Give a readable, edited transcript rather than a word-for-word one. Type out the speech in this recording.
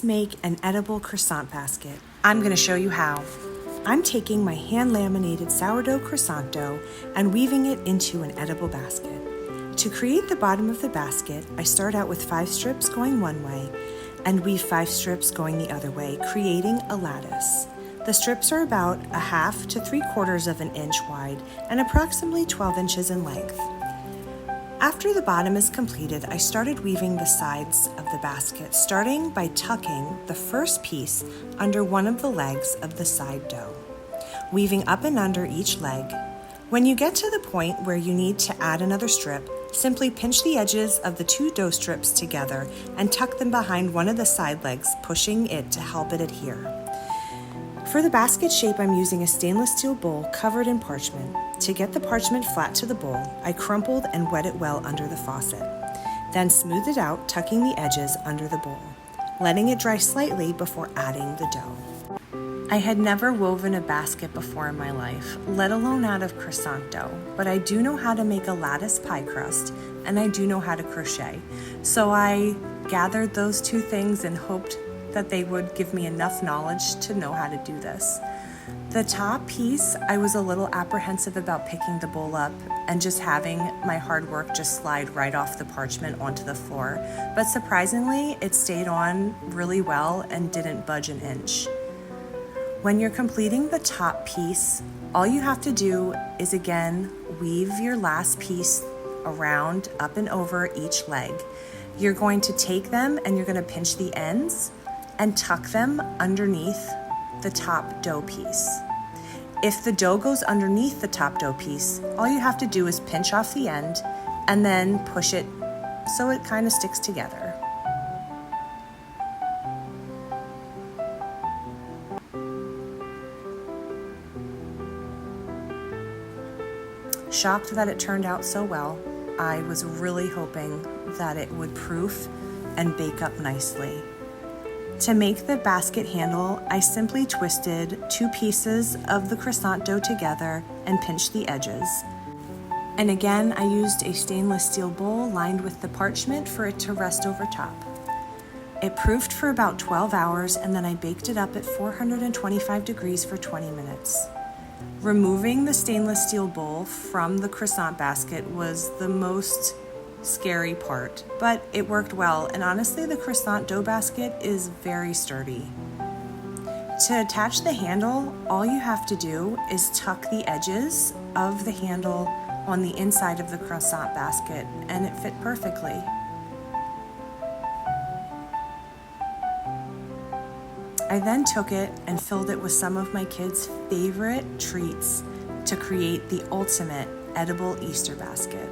make an edible croissant basket. I'm going to show you how. I'm taking my hand-laminated sourdough croissant dough and weaving it into an edible basket. To create the bottom of the basket, I start out with 5 strips going one way and weave 5 strips going the other way, creating a lattice. The strips are about 1/2 to 3/4 of an inch wide and approximately 12 inches in length. After the bottom is completed, I started weaving the sides of the basket, starting by tucking the first piece under one of the legs of the side dough, weaving up and under each leg. When you get to the point where you need to add another strip, simply pinch the edges of the 2 dough strips together and tuck them behind one of the side legs, pushing it to help it adhere. For the basket shape, I'm using a stainless steel bowl covered in parchment. To get the parchment flat to the bowl, I crumpled and wet it well under the faucet. Then smoothed it out, tucking the edges under the bowl, letting it dry slightly before adding the dough. I had never woven a basket before in my life, let alone out of croissant dough, but I do know how to make a lattice pie crust, and I do know how to crochet. So I gathered those 2 things and hoped that they would give me enough knowledge to know how to do this. The top piece, I was a little apprehensive about picking the bowl up and just having my hard work just slide right off the parchment onto the floor, but surprisingly, it stayed on really well and didn't budge an inch. When you're completing the top piece, all you have to do is again weave your last piece around, up and over each leg. You're going to take them and you're going to pinch the ends and tuck them underneath the top dough piece. If the dough goes underneath the top dough piece, all you have to do is pinch off the end and then push it so it kind of sticks together. Shocked that it turned out so well. I was really hoping that it would proof and bake up nicely. To make the basket handle, I simply twisted 2 pieces of the croissant dough together and pinched the edges. And again, I used a stainless steel bowl lined with the parchment for it to rest over top. It proofed for about 12 hours and then I baked it up at 425 degrees for 20 minutes. Removing the stainless steel bowl from the croissant basket was the most scary part, but it worked well, and honestly the croissant dough basket is very sturdy. To attach the handle, all you have to do is tuck the edges of the handle on the inside of the croissant basket and it fit perfectly. I then took it and filled it with some of my kids' favorite treats to create the ultimate edible Easter basket.